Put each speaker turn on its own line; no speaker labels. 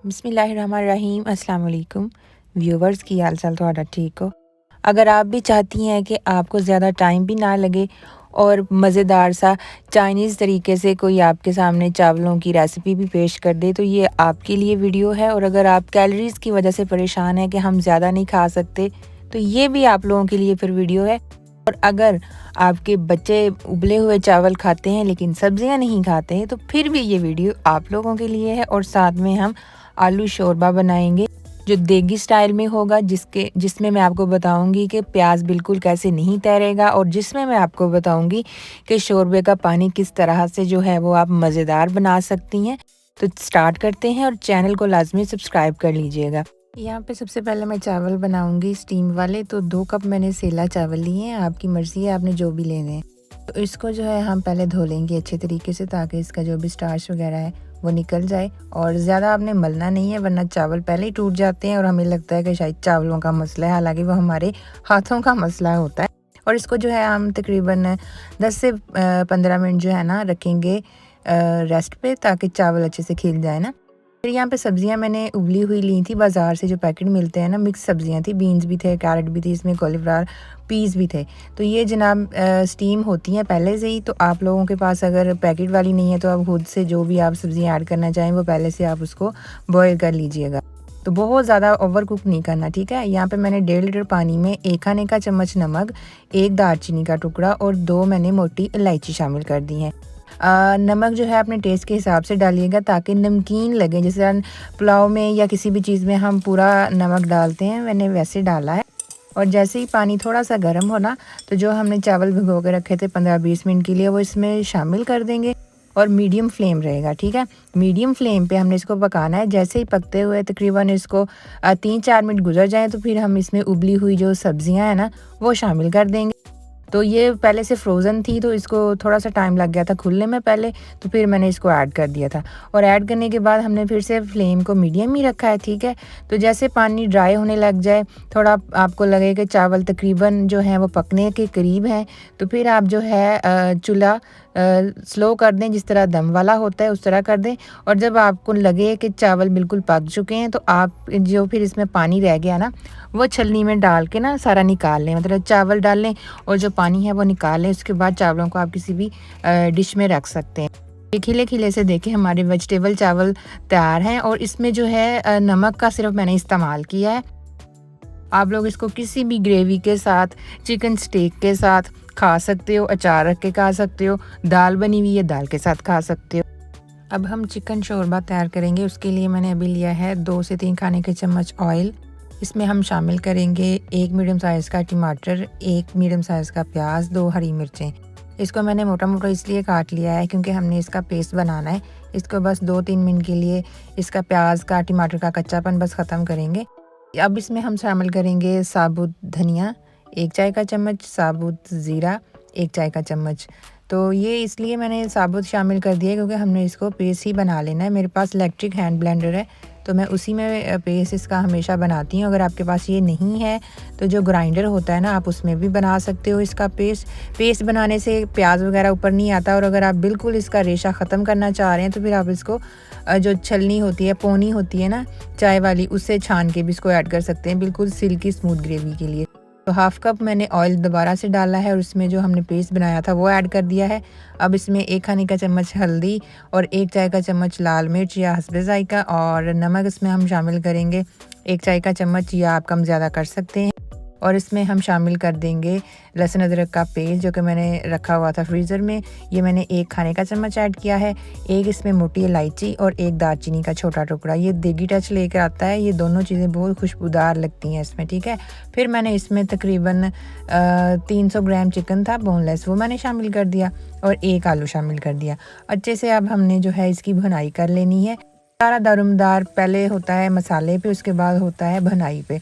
बिस्मिल्लाहिर्रहमानिर्रहीम। अस्सलाम वालेकुम व्यूवर्स, की हाल चाल तो ठीक हो। अगर आप भी चाहती हैं कि आपको ज़्यादा टाइम भी ना लगे और मज़ेदार सा चाइनीज़ तरीके से कोई आपके सामने चावलों की रेसिपी भी पेश कर दे, तो ये आपके लिए वीडियो है। और अगर आप कैलोरीज़ की वजह से परेशान हैं कि हम ज़्यादा नहीं खा सकते, तो ये भी आप लोगों के लिए फिर वीडियो है। और अगर आपके बच्चे उबले हुए चावल खाते हैं लेकिन सब्जियां नहीं खाते हैं, तो फिर भी ये वीडियो आप लोगों के लिए है। और साथ में हम आलू शोरबा बनाएंगे जो देगी स्टाइल में होगा, जिसमें मैं आपको बताऊंगी कि प्याज बिल्कुल कैसे नहीं तैरेगा, और जिसमें मैं आपको बताऊंगी कि शोरबे का पानी किस तरह से जो है वो आप मज़ेदार बना सकती हैं। तो स्टार्ट करते हैं, और चैनल को लाजमी सब्सक्राइब कर लीजिएगा। यहाँ पे सबसे पहले मैं चावल बनाऊंगी स्टीम वाले। तो 2 कप मैंने सेला चावल लिए हैं, आपकी मर्ज़ी है आपने जो भी लेने हैं। तो इसको जो है हम पहले धो लेंगे अच्छे तरीके से, ताकि इसका जो भी स्टार्च वगैरह है वो निकल जाए। और ज़्यादा आपने मलना नहीं है, वरना चावल पहले ही टूट जाते हैं और हमें लगता है कि शायद चावलों का मसला है, हालांकि वो हमारे हाथों का मसला होता है। और इसको जो है हम तकरीबन 10 से 15 मिनट जो है ना रखेंगे रेस्ट पे, ताकि चावल अच्छे से खिल जाए ना। फिर यहाँ पे सब्जियां मैंने उबली हुई ली थी बाज़ार से, जो पैकेट मिलते हैं ना, मिक्स सब्जियां थी, बीन्स भी थे, कैरेट भी थी, इसमें कॉलीफ्लावर, पीस भी थे। तो ये जनाब स्टीम होती हैं पहले से ही। तो आप लोगों के पास अगर पैकेट वाली नहीं है, तो आप खुद से जो भी आप सब्जियां ऐड करना चाहें वो पहले से आप उसको बॉयल कर लीजिएगा। तो बहुत ज़्यादा ओवर कुक नहीं करना, ठीक है। यहाँ पे मैंने 1.5 लीटर पानी में 1 खाने का चम्मच नमक, 1 दालचीनी का टुकड़ा और 2 मैंने मोटी इलायची शामिल कर दी हैं। नमक जो है अपने टेस्ट के हिसाब से डालिएगा, ताकि नमकीन लगे। जैसे पुलाव में या किसी भी चीज़ में हम पूरा नमक डालते हैं, मैंने वैसे डाला है। और जैसे ही पानी थोड़ा सा गर्म हो ना, तो जो हमने चावल भिगो के रखे थे 15-20 मिनट के लिए, वो इसमें शामिल कर देंगे। और मीडियम फ्लेम रहेगा, ठीक है। मीडियम फ्लेम पे हमने इसको पकाना है। जैसे ही पकते हुए तकरीबन इसको 3-4 मिनट गुजर जाएँ, तो फिर हम इसमें उबली हुई जो सब्जियां हैं ना वो शामिल कर देंगे। तो ये पहले से फ्रोज़न थी, तो इसको थोड़ा सा टाइम लग गया था खुलने में पहले, तो फिर मैंने इसको ऐड कर दिया था। और ऐड करने के बाद हमने फिर से फ्लेम को मीडियम ही रखा है, ठीक है। तो जैसे पानी ड्राई होने लग जाए, थोड़ा आपको लगे कि चावल तकरीबन जो है वो पकने के करीब हैं, तो फिर आप जो है चूल्हा स्लो कर दें, जिस तरह दम वाला होता है उस तरह कर दें। और जब आपको लगे कि चावल बिल्कुल पक चुके हैं, तो आप जो फिर इसमें पानी रह गया ना, वो छलनी में डाल के ना सारा निकाल लें, मतलब चावल डाल लें और जो पानी है वो निकाल लें। उसके बाद चावलों को आप किसी भी डिश में रख सकते हैं। ये खिले खिले से देखें हमारे वेजिटेबल चावल तैयार हैं। और इसमें जो है नमक का सिर्फ मैंने इस्तेमाल किया है। आप लोग इसको किसी भी ग्रेवी के साथ, चिकन स्टेक के साथ खा सकते हो, अचार रख के खा सकते हो, दाल बनी हुई है दाल के साथ खा सकते हो। अब हम चिकन शोरबा तैयार करेंगे। उसके लिए मैंने अभी लिया है 2 से 3 खाने के चम्मच ऑयल। इसमें हम शामिल करेंगे 1 मीडियम साइज़ का टमाटर, 1 मीडियम साइज़ का प्याज, 2 हरी मिर्चें। इसको मैंने मोटा मोटा इसलिए काट लिया है क्योंकि हमने इसका पेस्ट बनाना है। इसको बस 2-3 मिनट के लिए इसका प्याज का, टमाटर का कच्चापन बस ख़त्म करेंगे। अब इसमें हम शामिल करेंगे साबुत धनिया 1 चाय का चम्मच, साबुत ज़ीरा 1 चाय का चम्मच। तो ये इसलिए मैंने साबुत शामिल कर दिया क्योंकि हमने इसको पेस्ट ही बना लेना है। मेरे पास इलेक्ट्रिक हैंड ब्लेंडर है, तो मैं उसी में पेस्ट इसका हमेशा बनाती हूँ। अगर आपके पास ये नहीं है, तो जो ग्राइंडर होता है ना, आप उसमें भी बना सकते हो इसका पेस्ट बनाने से प्याज वगैरह ऊपर नहीं आता। और अगर आप बिल्कुल इसका रेशा ख़त्म करना चाह रहे हैं, तो फिर आप इसको जो छलनी होती है, पोनी होती है ना चाय वाली, उससे छान के भी इसको ऐड कर सकते हैं, बिल्कुल सिल्की स्मूथ ग्रेवी के लिए। तो 1/2 कप मैंने ऑयल दोबारा से डाला है और उसमें जो हमने पेस्ट बनाया था वो ऐड कर दिया है। अब इसमें 1 खाने का चम्मच हल्दी और 1 चाय का चम्मच लाल मिर्च या हस्बे ज़ायका, और नमक इसमें हम शामिल करेंगे 1 चाय का चम्मच, या आप कम ज़्यादा कर सकते हैं। और इसमें हम शामिल कर देंगे लहसुन अदरक का पेस्ट, जो कि मैंने रखा हुआ था फ्रीज़र में। ये मैंने 1 खाने का चम्मच ऐड किया है। 1 इसमें मोटी इलायची और 1 दालचीनी का छोटा टुकड़ा। ये देगी टच लेकर आता है। ये दोनों चीज़ें बहुत खुशबूदार लगती हैं इसमें, ठीक है। फिर मैंने इसमें तकरीबन 300 ग्राम चिकन था बोनलेस, वो मैंने शामिल कर दिया और 1 आलू शामिल कर दिया। अच्छे से अब हमने जो है इसकी भुनाई कर लेनी है। सारा दारोमदार पहले होता है मसाले पे, उसके बाद होता है भुनाई पे।